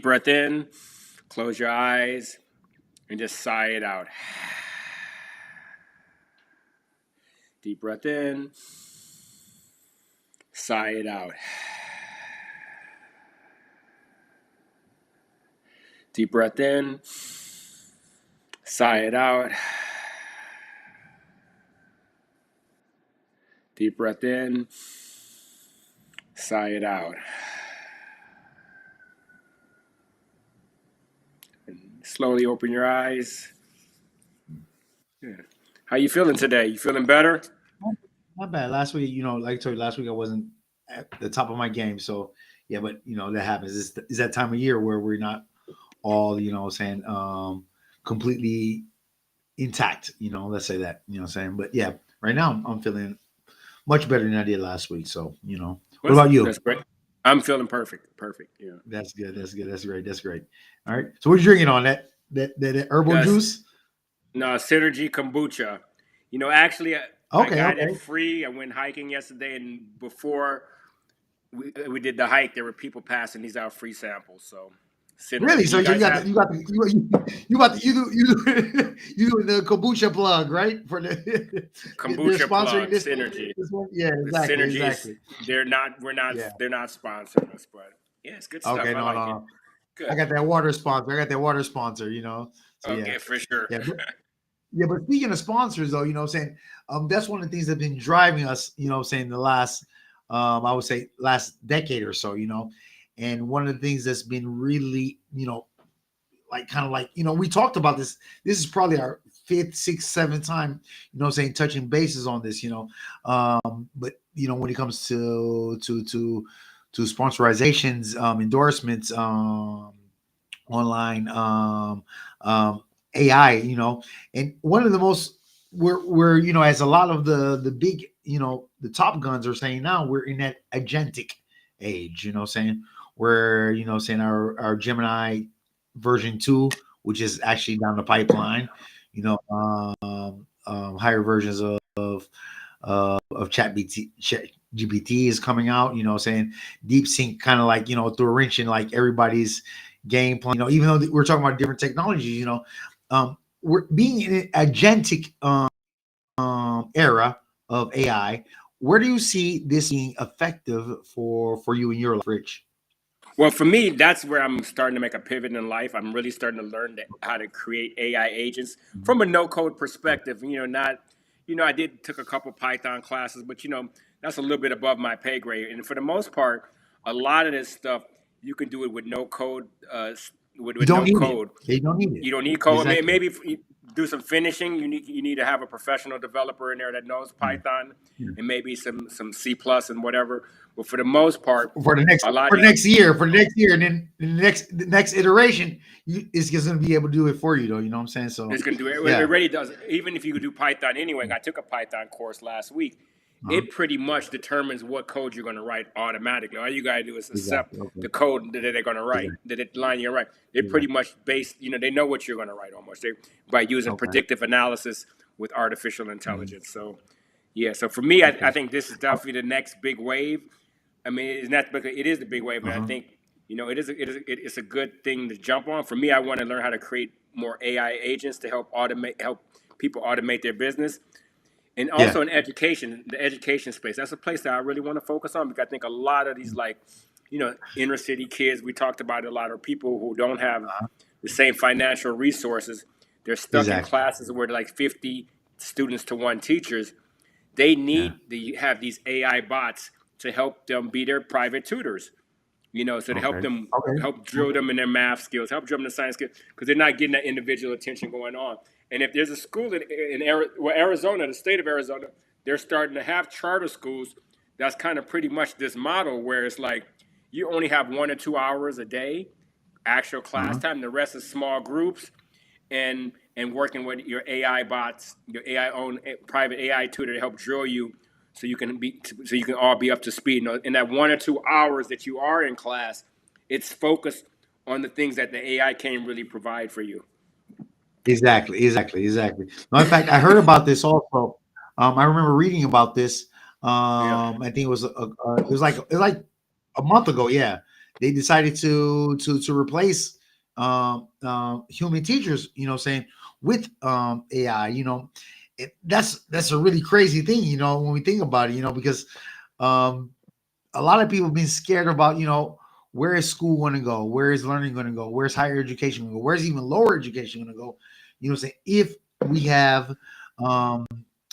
Breath in, close your eyes, and just sigh it out. Deep breath in, sigh it out. Deep breath in, sigh it out. Deep breath in, sigh it out. And slowly open your eyes. Yeah. How you feeling today? You feeling better? Not bad. Last week, like I told you, last week I wasn't at the top of my game. So yeah, but that happens. It's that time of year where we're not all, saying completely intact. Let's say that. Saying. But yeah, right now I'm feeling much better than I did last week. So what Well, about you? that's great. I'm feeling perfect. Perfect. Yeah. That's good. That's good. That's great. That's great. All right. So what you drinking on that herbal That's juice? no Synergy kombucha. Actually, I Okay. got it Okay. free. I went hiking yesterday, and before we did the hike, there were people passing these out free samples. So Really? Synergy. Do So you you guys got the have you got the you got the you doing the kombucha plug, right? For the they're kombucha sponsoring plug this Synergy? one. Yeah, The exactly, Synergy is exactly. they're not we're not Yeah. they're not sponsoring us, but yeah, it's good stuff. Okay, I no, like no, it. no. I Good. got that water sponsor. I got that water sponsor. So yeah. Okay, for sure. Yeah, but speaking of sponsors though, what I'm saying, that's one of the things that's been driving us, saying the last I would say last decade or so. And one of the things that's been really, like kind of like we talked about this is probably our fifth, sixth, seventh time saying touching bases on this, but when it comes to sponsorizations, endorsements, online, AI, and one of the most we're as a lot of the big the top guns are saying now, we're in that agentic age, saying where saying our Gemini version 2, which is actually down the pipeline, higher versions of chat GPT is coming out, saying deep sync kind of like, through a wrench in like everybody's game plan, even though we're talking about different technologies, we're being in an agentic era of AI. Where do you see this being effective for you in your life, Rich? Well, for me, that's where I'm starting to make a pivot in life. I'm really starting to learn how to create AI agents from a no code perspective. Not, I did took a couple Python classes, but that's a little bit above my pay grade. And for the most part, a lot of this stuff you can do it with no code. You With don't no need it. code, You don't need it. you don't need code. Exactly. Maybe if you do some finishing, you need to have a professional developer in there that knows Mm. Python Yeah. and maybe some C plus and whatever. But for the most part, For the next a lot for of the next year, and then the next iteration, is just going to be able to do it for you, though. You know what I'm saying? So, it's going to do it. It yeah. already does. Even if you could do Python anyway, I took a Python course last week. Uh-huh. It pretty much determines what code you're going to write automatically. All you got to do is accept Exactly. Okay. the code that they're going to write, Exactly. that line you're right. They're pretty Exactly. much based. They know what you're going to write almost. They by using Okay. predictive analysis with artificial Mhm. intelligence. So yeah. So for me, I Okay. think this is definitely the next big wave. I mean, it's not because it is the big wave, but I Uh-huh. think it's a good thing to jump on. For me, I want to learn how to create more AI agents to help people automate their business, and Yeah. also in education, the education space. That's a place that I really want to focus on because I think a lot of these inner city kids we talked about it a lot, or people who don't have Uh-huh. the same financial resources. They're stuck in Exactly. classes where like 50 students to one teachers. They Yeah. need to have these AI bots to help them be their private tutors. So to Okay. Okay. help drill Okay. them in their math skills, help drill them in science skills, because they're not getting that individual attention going on. And if there's a school Arizona, the state of Arizona, they're starting to have charter schools. That's kind of pretty much this model where it's like you only have 1 or 2 hours a day actual class Uh-huh. time. The rest is small groups and working with your AI bots, your AI own private AI tutor to help drill you, so you can all be up to speed. In that 1 or 2 hours that you are in class, it's focused on the things that the AI can't really provide for you. Exactly. Exactly. Exactly. No, in fact, I heard about this also. I remember reading about this. Yeah. I think it was like a month ago. Yeah, they decided to replace human teachers, saying with AI. That's a really crazy thing, when we think about it, because um, a lot of people have been scared about, where is school going to go, where is learning going to go, where's higher education going to go, where's even lower education going to go, saying if we have um,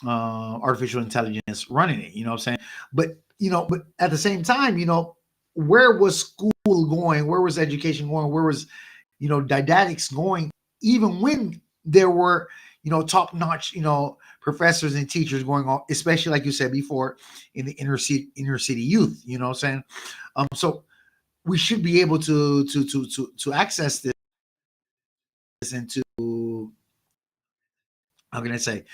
artificial intelligence running it, saying, but at the same time, where was school going, where was education going, where was didactics going, even when there were top notch professors and teachers going on, especially like you said before, in the inner city youth, saying, so we should be able to access this and to, how can I say,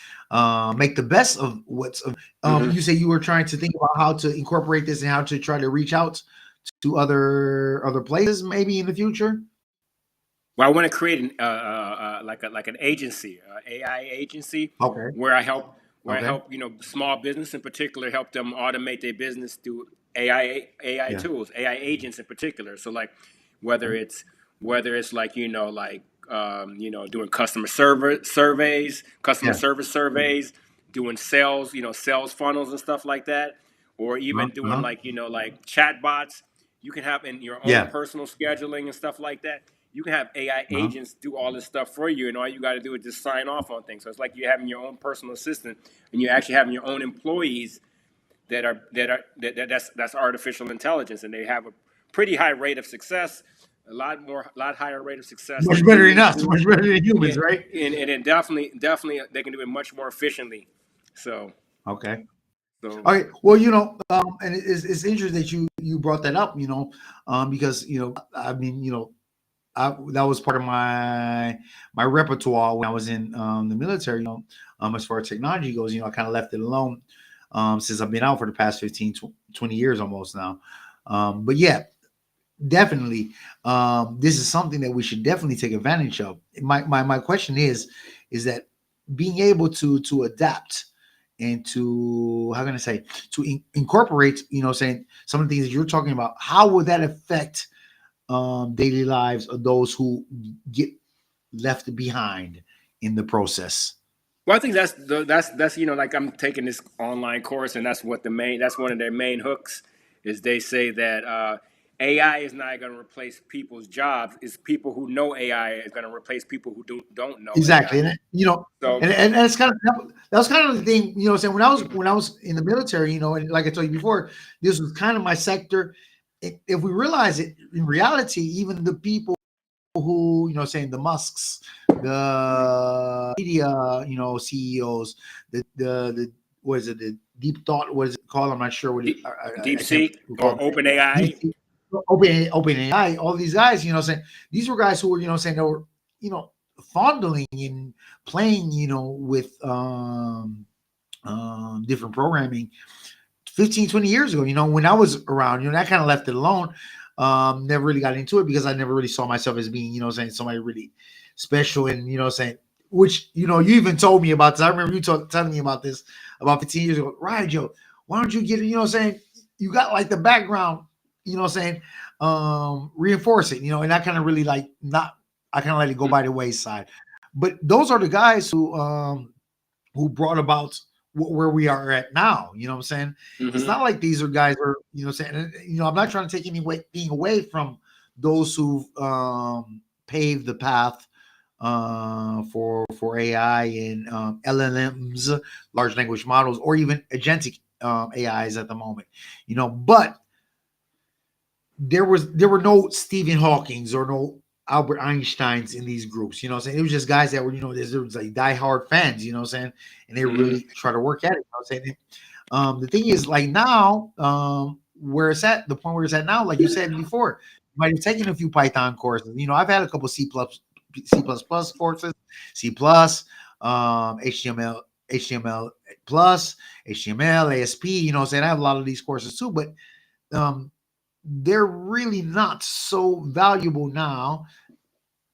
make the best of what's. Hmm. You say you were trying to think about how to incorporate this and how to try to reach out to other places maybe in the future. Well, I want to create like an agency, AI agency, Okay. where I help Okay. small business in particular, help them automate their business through AI Yeah. tools, AI agents in particular. So like whether Okay. it's whether it's like doing customer Yeah. service surveys, doing sales, sales funnels and stuff like that, or Uh-huh. even doing Uh-huh. like chat bots. You can have in your own Yeah. personal scheduling and stuff like that. You can have AI Uh-huh. agents do all this stuff for you, and all you got to do is just sign off on things. So it's like you're having your own personal assistant, and you're actually having your own employees that's artificial intelligence, and they have a pretty high rate of success, a lot higher rate of success Much than better than humans us. do. Much better than Yeah, humans, right? and definitely they can do it much more efficiently. So Okay. so All right. Well, and it's interesting that you brought that up. Because I mean, that was part of my repertoire when I was in the military. As far as technology goes, I kind of left it alone since I've been out for the past 15, 20 years almost now. But yeah, definitely, this is something that we should definitely take advantage of. My question is that being able to adapt and to, how can I say, to incorporate, saying some of the things that you're talking about, how would that affect daily lives of those who get left behind in the process? well, I think that's like I'm taking this online course, and that's one of their main hooks is they say that AI is not going to replace people's jobs. It's people who know AI is going to replace people who don't know Exactly, AI. and So and it's kind of that was kind of the thing, saying when I was in the military, and like I told you before, this was kind of my sector. If we realize it in reality, even the people who, saying the Musks, mhm. the media, CEOs, the what is it, the deep thought, what is it called? I'm not sure what it, Deep, I can't DeepSeek recall or the name. OpenAI. Deep, open AI, all these guys, saying these were guys who were, saying they were, fondling and playing, with different programming 15, 20 years ago, when I was around, I kind of left it alone. Never really got into it because I never really saw myself as being, saying somebody really special and, saying, which, you even told me about this. I remember you telling me about this about 15 years ago. Right, Joe, why don't you get it? Saying you got like the background, saying, reinforce it, and I kind of really like not, I kind of let it go by the wayside. But those are the guys who brought about where we are at now. You know what I'm saying? It's Mm-hmm. not like these are guys are, saying, I'm not trying to take anything away from those who paved the path for AI and LLMs, large language models, or even agentic AIs at the moment. But there were no Stephen Hawkings or no Albert Einsteins in these groups. What I'm saying? It was just guys that were, there was like diehard fans, what I'm saying? And they Mm-hmm. really try to work at it. I'm saying? The thing is, like now, where it's at, the point where it's at now, like you said before, you might have taken a few Python courses. I've had a couple C++ courses, C plus, HTML, HTML plus, HTML, ASP. What I'm saying? I have a lot of these courses too, but um, they're really not so valuable now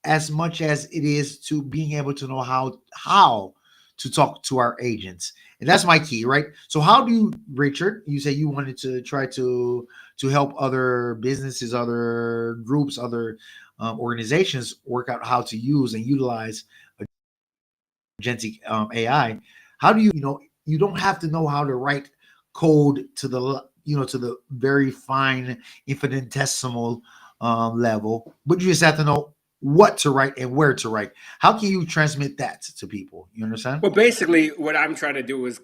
as much as it is to being able to know how to talk to our agents, and that's my key, right? So how do you, Richard, you say you wanted to try to help other businesses, other groups, other organizations work out how to use and utilize agentic AI. How do you don't have to know how to write code to the to the very fine infinitesimal level, but you just have to know what to write and where to write. How can you transmit that to people? You understand? Well, basically, what I'm trying to do is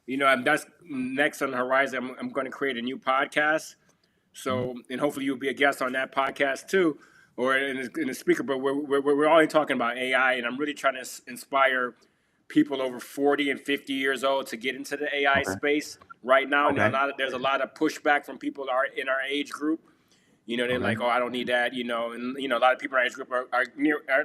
that's next on the horizon. I'm going to create a new podcast. Mhm. So, and hopefully you'll be a guest on that podcast too, or in the speaker. But we're only talking about AI, and I'm really trying to inspire people over 40 and 50 years old to get into the AI Okay. space right now. And Okay. there's a lot of pushback from people that are in our age group. They're Okay. like, "Oh, I don't need that." And a lot of people in our age group are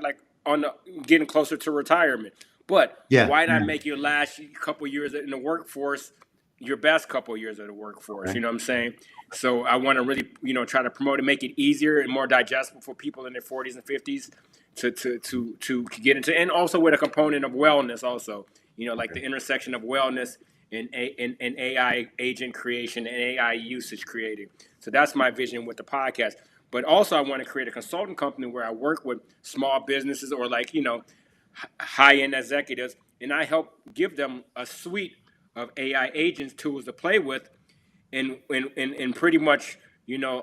like on the, getting closer to retirement. But Yeah. why not Yeah. make your last couple years in the workforce your best couple years of the workforce? Okay. You know what I'm saying? So I want to really, try to promote and make it easier and more digestible for people in their 40s and 50s to get into, and also with a component of wellness, also, like Okay. the intersection of wellness and AI agent creation and AI usage creating. So that's my vision with the podcast. But also, I want to create a consulting company where I work with small businesses or like high end executives, and I help give them a suite of AI agents tools to play with, and pretty much we'll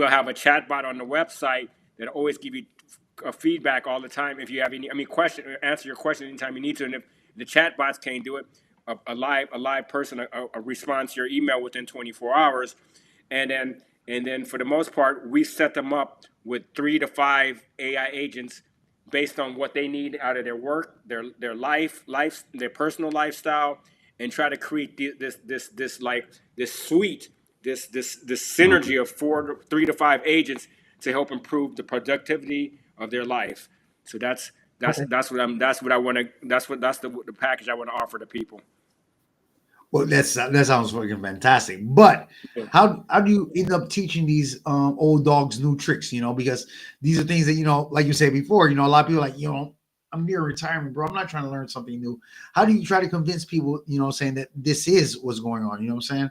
have a chat bot on the website that always give you a feedback all the time if you have any, question, answer your question anytime you need to. And if the chat bots can't do it, a live person a response to your email within 24 hours. And then for the most part, we set them up with 3 to 5 AI agents based on what they need out of their work, their life, their personal lifestyle, and try to create this suite, this Okay. synergy of 3 to 5 agents to help improve the productivity of their life. So Okay. that's what I want to that's the package I want to offer to people. Well, that sounds fucking fantastic. But Yeah. how do you end up teaching these old dogs new tricks? Because these are things that like you said before. A lot of people are like I'm near retirement, bro. I'm not trying to learn something new. How do you try to convince people? Saying that this is what's going on. You know what I'm saying?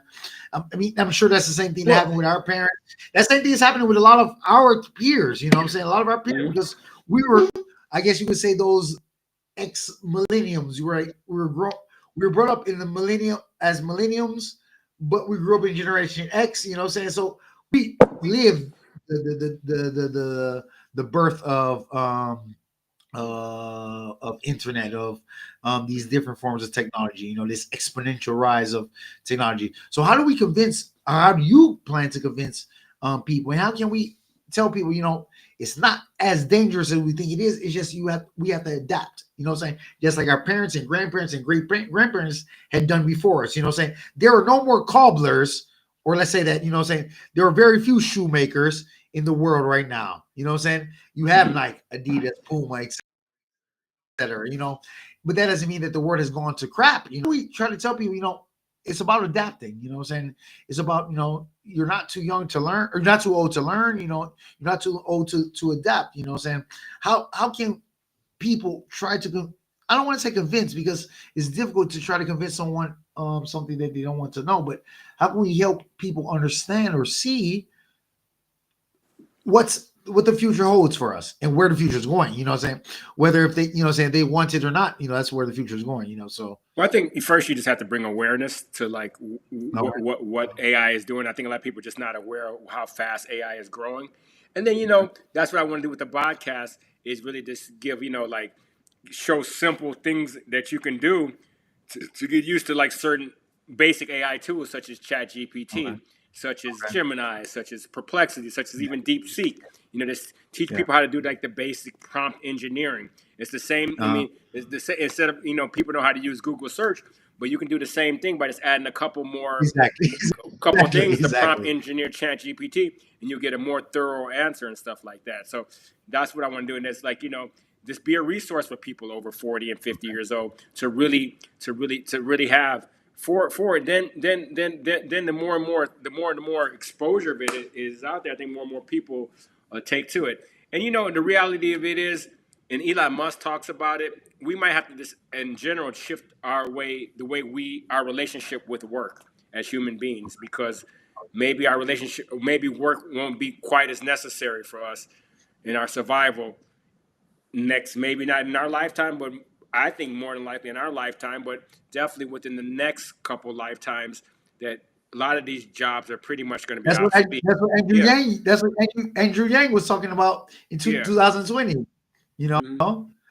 I mean, I'm sure that's the same thing that Well, happened with our parents. That same thing is happening with a lot of our peers. You know what I'm saying? A lot of our peers, mhm. because we were, I guess you could say, those ex millenniums, right? We were brought up in the millennium as millenniums, but we grew up in Generation X. You know what I'm saying? So we lived the birth of internet, of these different forms of technology. This exponential rise of technology. So how do we convince? How do you plan to convince people? And how can we tell people? It's not as dangerous as we think it is. It's just we have to adapt. You know what I'm saying? Just like our parents and grandparents and great grandparents had done before us. You know what I'm saying? There are no more cobblers, or let's say that, what I'm saying, there are very few shoemakers in the world right now. You know what I'm saying? You have Nike, Adidas, Puma, etc. But that doesn't mean that the word has gone to crap. We try to tell people, it's about adapting. You know what I'm saying? It's about, you're not too young to learn, or you're not too old to learn. You're not too old to adapt. You know what I'm saying? How can people try to? I don't want to say convince, because it's difficult to try to convince someone something that they don't want to know. But how can we help people understand or see what the future holds for us and where the future is going? You know what I'm saying? Whether if they, saying they want it or not, that's where the future is going. So Well, I think first you just have to bring awareness to like no. what AI is doing. I think a lot of people are just not aware of how fast AI is growing. And then that's what I want to do with the podcast is really just give like show simple things that you can do to get used to like certain basic AI tools such as Okay. ChatGPT, such as Okay. Gemini, such as Perplexity, such as Yeah. even DeepSeek. Just teach Yeah. people how to do like the basic prompt engineering. It's the same. I Uh, mean, it's the same, instead of people know how to use Google search, but you can do the same thing by just adding a couple more, exactly. couple Exactly. things to prompt Exactly. engineer ChatGPT, and you get a more thorough answer and stuff like that. So that's what I want to do, and it's like just be a resource for people over 40 and 50 years old to really have for it. Then the more exposure of it is out there. I think more and more people take to it. And the reality of it is, and Elon Musk talks about it, we might have to just, in general, shift the way our relationship with work as human beings, because maybe our relationship, maybe work won't be quite as necessary for us in our survival next, maybe not in our lifetime, but I think more than likely in our lifetime, but definitely within the next couple lifetimes, that a lot of these jobs are pretty much going to be obsolete. That's what Andrew Yeah, Yang. That's what Andrew Yang was talking about in yeah. 2020. You know. Hmm.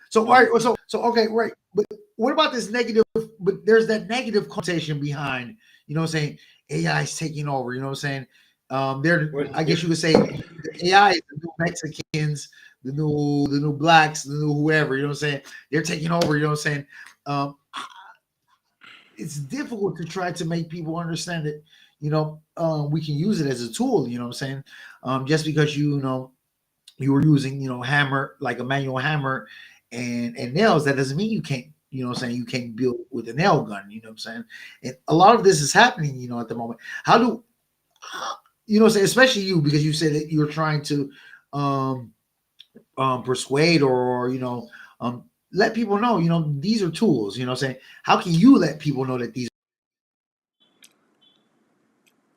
So all Hmm. right. So okay. Right. But what about this negative? But there's that negative connotation behind. You know what I'm saying? AI is taking over. You know what I'm saying? There. I guess you could say the AI is the new Mexicans, the new blacks, the new whoever. You know what I'm saying? They're taking over. You know what I'm saying? Um, it's difficult to try to make people understand that, we can use it as a tool. You know what I'm saying? Just because you were using, hammer, like a manual hammer and nails, that doesn't mean you can't, what I'm saying, you can't build with a nail gun. You know what I'm saying? And a lot of this is happening, at the moment. How do you know what I'm saying, especially you, because you said that you're trying to um persuade, or let people know, these are tools. You know what I'm saying? How can you let people know that these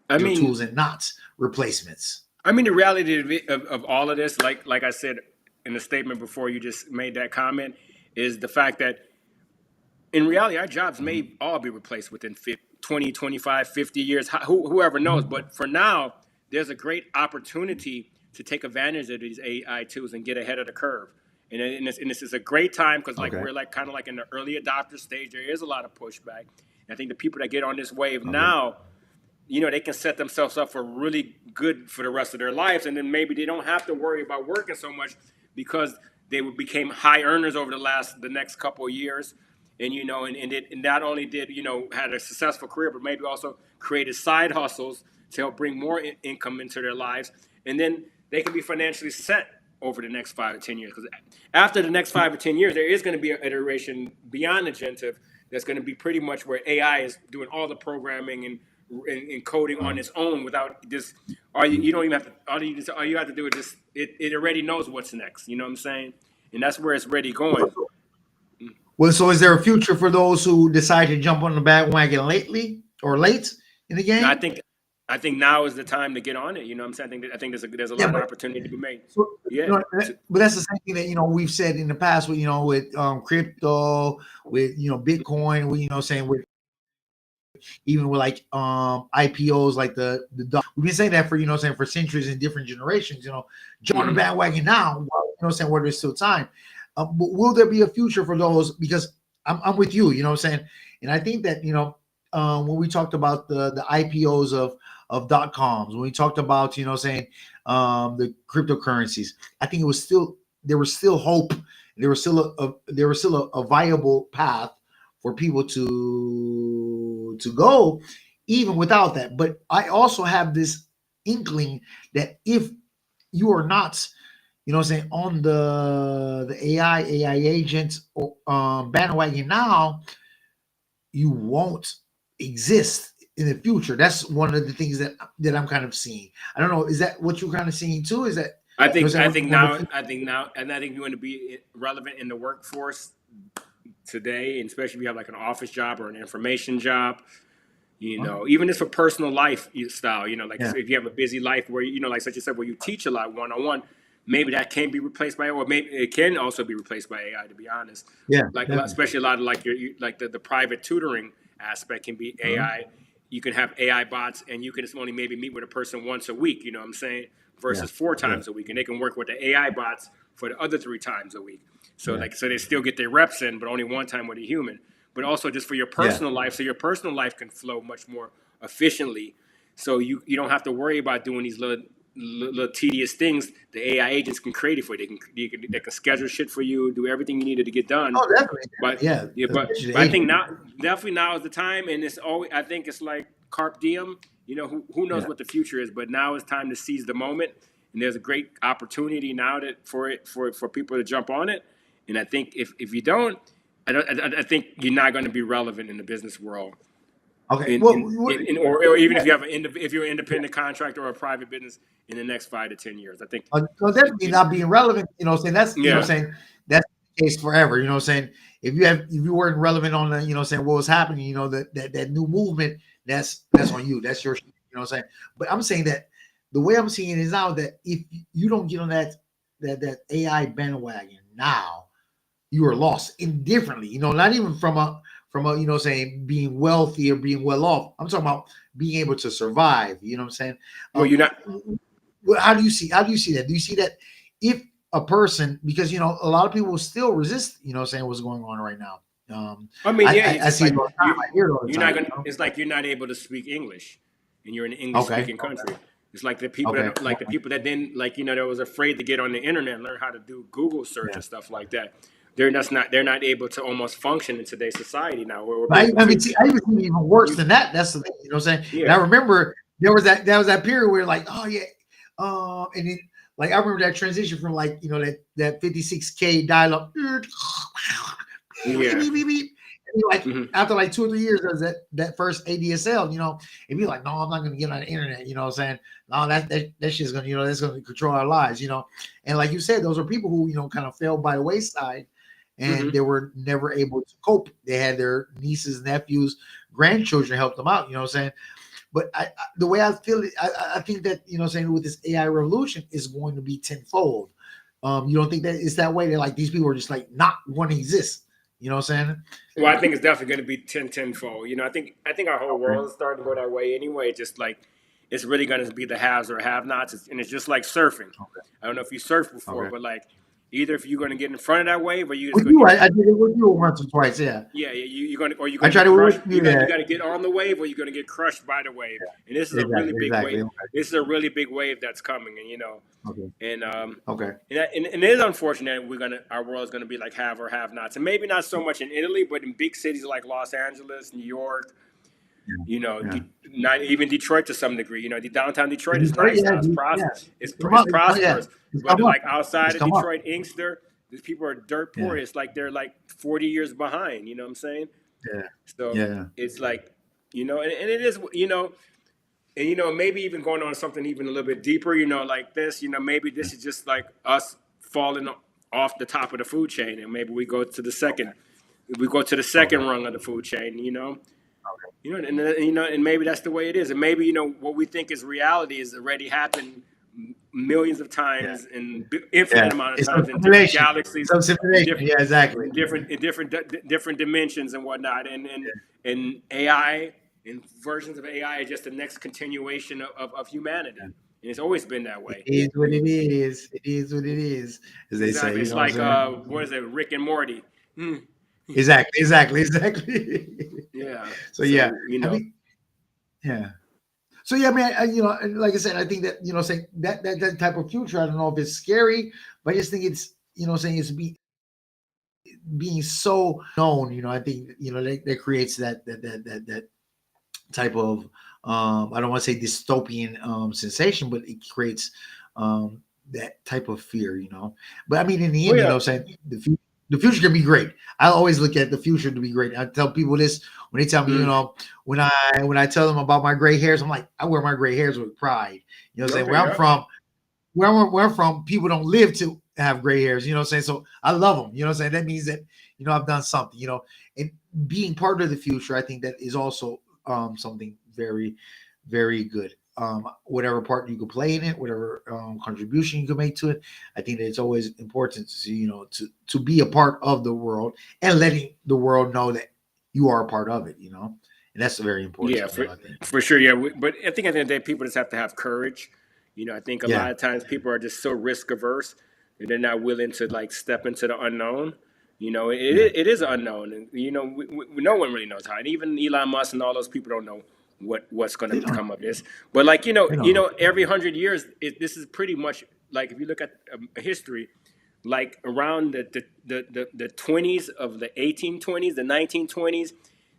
I are mean, tools and not replacements? the reality of all of this, like I said in the statement before you just made that comment, is the fact that in reality, our jobs Mhm. may all be replaced within 20, 25, 50 years, whoever knows. Mhm. But for now, there's a great opportunity to take advantage of these AI tools and get ahead of the curve. And this is a great time, because like Okay. we're like kind of like in the early adopter stage. There is a lot of pushback. And I think the people that get on this wave Okay. now, they can set themselves up for really good for the rest of their lives, and then maybe they don't have to worry about working so much, because they became high earners over the next couple of years, and not only did had a successful career, but maybe also created side hustles to help bring more income into their lives, and then they can be financially set over the next 5 to 10 years. Because after the next 5 or 10 years, there is going to be an iteration beyond agentive that's going to be pretty much where AI is doing all the programming and coding on its own, without just, or you don't even have to, all you have to do is just, it already knows what's next. You know what I'm saying? And that's where it's ready going. Well, so is there a future for those who decide to jump on the bandwagon lately or late in the Now, game? I think now is the time to get on it. You know what I'm saying? I think there's a Yeah, lot of but opportunity to be made. so, Yeah. but that's the same thing that we've said in the past with crypto, with Bitcoin, with saying with even with like IPOs, like we've been saying that for saying for centuries and different generations. Jump on the Hmm. bandwagon now. Saying where there's still time. But will there be a future for those? Because I'm with you. You know what I'm saying? And I think that when we talked about the IPOs of dot coms, when we talked about saying the cryptocurrencies, I think it was still there was still hope. There was still a viable path for people to go even without that. But I also have this inkling that if you are not, saying on the AI agent bandwagon now, you won't exist in the future. That's one of the things that I'm kind of seeing. I don't know. Is that what you're kind of seeing too? Is that I saying think when the now, future, and I think you want to be relevant in the workforce today, and especially if you have like an office job or an information job. huh? Even just for personal life style, like Yeah, if you have a busy life where, like such you said, where you teach a lot one on one, maybe that can be replaced by, or maybe it can also be replaced by AI, to be honest. yeah, Like definitely. especially a lot of like like the private tutoring aspect can be Uh-huh. AI. You can have AI bots, and you can just only maybe meet with a person once a week. You know what I'm saying? Yeah, Versus four yeah, times a week, and they can work with the AI bots for the other 3 times a week. So yeah, like, so they still get their reps in, but only one time with a human. But also just for your yeah. personal life, so your personal life can flow much more efficiently. So you don't have to worry about doing these little tedious things. The AI agents can create it for you. They can schedule shit for you, do everything you needed to get done. Oh, definitely, But yeah. yeah, Especially the but I agent. think now, definitely now is the time, and it's always, I think it's like carpe diem. Who knows Yeah. what the future is, but now is time to seize the moment, and there's a great opportunity now for people to jump on it. And I think if you don't, I think you're not going to be relevant in the business world, Okay. Well, or even yeah. if you're an independent contractor or a private business in the next 5 to 10 years. I think So definitely not being relevant. Saying that's yeah. saying that's case forever. You know what I'm saying? If you weren't relevant on the, saying what was happening, that new movement, that's on you. That's your, what I'm saying. But I'm saying that the way I'm seeing it is now that if you don't get on that AI bandwagon now, you are lost indifferently. Not even from a saying being wealthy or being well off. I'm talking about being able to survive. You know what I'm saying? Well, you're not. How do you see that? Do you see that if a person, because a lot of people still resist, saying what's going on right now. I mean, yeah, it's I just see it like all the time. I hear it all the you're time. not gonna. It's like you're not able to speak English, and you're in an English Okay. speaking country. It's like the people Okay. that like the people that didn't like that was afraid to get on the internet and learn how to do Google search Yeah. and stuff like that. They're not able to almost function in today's society now, where we're But I basically mean, see, I even see it even worse you than that. That's the thing. You know what I'm saying? And yeah I remember there was that period where like, oh yeah, and then like I remember that transition from like that 56K dial up, and yeah like hmm after like 2 or 3 years, there was that first ADSL. And be like, no, I'm not gonna get on the internet. You know what I'm saying? No, that shit's gonna that's gonna control our lives. And like you said, those are people who kind of fell by the wayside, and hmm they were never able to cope. They had their nieces, nephews, grandchildren help them out. You know what I'm saying? But the way I feel it, I think that saying with this AI revolution is going to be tenfold. You don't think that it's that way? That like these people are just like not want to exist. You know what I'm saying? Well, I think it's definitely going to be tenfold. I think our whole Okay. world is starting to go that way anyway. Just like it's really going to be the haves or have-nots, and it's just like surfing. Okay. I don't know if you surfed before, Okay. but like either if you're going to get in front of that wave, or you just With going you, to I did it with you once or twice. Yeah. you're going to or you're I going to tried get it with crushed. You you. got Yeah. you got to get on the wave, or you're going to get crushed by the wave. And this is a really Exactly. big wave. Exactly. This is a really big wave that's coming, and Okay. and Okay. and it is unfortunate our world is gonna be like have or have nots, and maybe not so much in Italy, but in big cities like Los Angeles, New York, Yeah. Yeah. not even Detroit to some degree. The downtown Detroit And is Detroit, nice yeah, now. yeah. It's Yeah. prosperous, It's but come up. like outside It's of come up. Detroit, Inkster, these people are dirt poor. Yeah. It's like they're like 40 years behind. You know what I'm saying? Yeah. So Yeah. it's like and it is and maybe even going on something even a little bit deeper, like this, maybe this is just like us falling off the top of the food chain, and maybe we go to the Okay. second rung of the food chain, Okay. and maybe that's the way it is, and maybe what we think is reality is already happened millions of Yeah. times and Yeah. infinite amount of It's some times in different simulation. galaxies, Some in simulation. different Yeah. Exactly. different dimensions and whatnot, and AI and versions of AI is just the next continuation of Yeah. humanity, and it's always been that It way. is what it is. It is what it is, as they say. Exactly. You It's know what like I'm what saying? is it, Rick and Morty? Hmm. Exactly. Exactly. Exactly. Yeah. So yeah, So I mean, yeah. So yeah, man. And like I said, I think that saying that type of future. I don't know if it's scary, but I just think it's saying it's being so known. I think that creates that type of I don't want to say dystopian sensation, but it creates that type of fear. But I mean, in the well, end, yeah. saying the future can be great. I always look at the future to be great. I tell people this when they tell me, Mm. when I tell them about my gray hairs, I'm like, I wear my gray hairs with pride. Saying Okay. where I'm Yep. from, where I'm from, people don't live to have gray hairs. You know what I'm saying? So I love them. You know what I'm saying? That means that I've done something. And being part of the future, I think that is also something very, very good. Whatever part you could play in it, whatever contribution you can make to it, I think that it's always important to see, to be a part of the world and letting the world know that you are a part of it. And that's very Yeah, important. I think. for sure. Yeah, but I think at the end of the day, people just have to have courage. I think a Yeah, lot of times people are just so risk averse and they're not willing to like step into the unknown. yeah. It is unknown, and no one really knows how. And even Elon Musk and all those people don't know what's going They to don't. come of this. But like They don't know. every 100 years, this is pretty much like if you look at history, like around the 20s of the 1820s, the 1920s,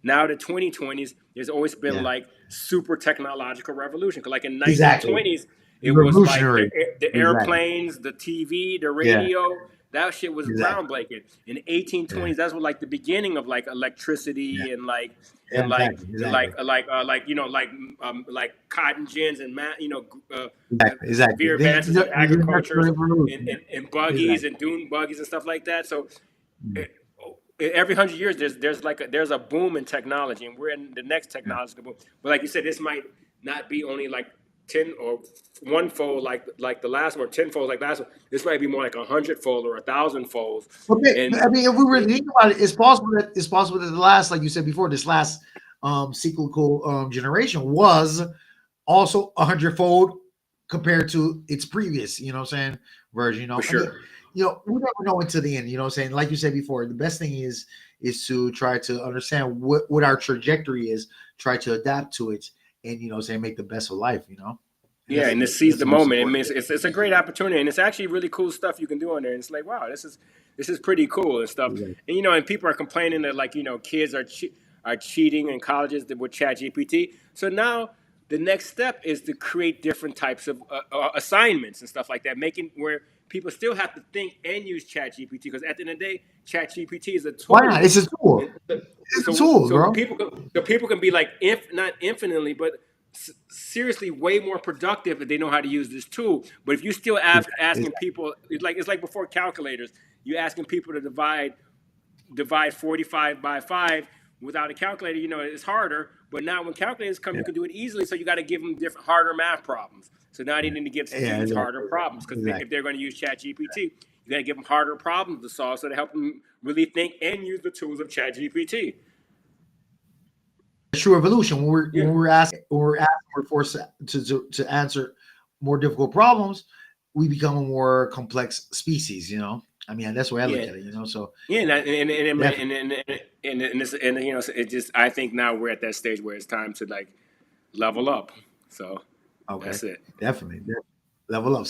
now the 2020s, there's always been Yeah, like super technological revolution. 'Cause like in exactly. 1920s, it was like Revolutionary. the Exactly. airplanes, the TV, the Yeah, radio. That shit was exactly. groundbreaking. In the Yeah, 1820s, that's what like the beginning of like yeah, electricity and like yeah, and like exactly, and exactly, like cotton gins and exactly. severe The, advances in the agriculture Industrial Revolution. and buggies Exactly. and dune buggies and stuff like that. So every 100 years there's a boom in technology, and we're in the next Yeah. technology boom. But like you said, this might not be only like 10 or one fold like the last one, or 10 folds like the last one. This might be more like 100 fold or 1,000 folds. Okay, And I mean, if we really think about it, it's possible that the last, like you said before, this last cyclical generation was also 100-fold compared to its previous, saying, version. for I mean, sure. we never know until the end. Saying, like you said before, the best thing is to try to understand what our trajectory is, try to adapt to it, and saying make the best of life. And Yeah, and to seize that's the the most moment. I important mean, thing. it's a great opportunity, and it's actually really cool stuff you can do on there. And it's like, wow, this is pretty cool and stuff. Exactly. And people are complaining that like kids are cheating in colleges with ChatGPT. So now the next step is to create different types of assignments and stuff like that, making where people still have to think and use ChatGPT, because at the end of the day, ChatGPT is a Why not? tool. It's a tool. And It's a so tool, so bro. people can be like, not infinitely, but seriously way more productive if they know how to use this tool. But if you still asking Exactly. people, it's like before calculators, you asking people to divide 45 by 5 without a calculator, it's harder. But now when calculators come, Yeah. you can do it easily. So you got to give them different, harder math problems. So now they need to give Yeah. students harder Exactly. problems, because Exactly. if they're going to use ChatGPT, you got to give them harder problems to solve, so to help them really think and use the tools of ChatGPT. True evolution. When we're Yeah. when we're asked we're forced to answer more difficult problems, we become a more complex species. I mean, that's the way I look Yeah. at it. So Yeah, definitely. it just, I think now we're at that stage where it's time to like level up. So Okay, that's it. definitely. Level up.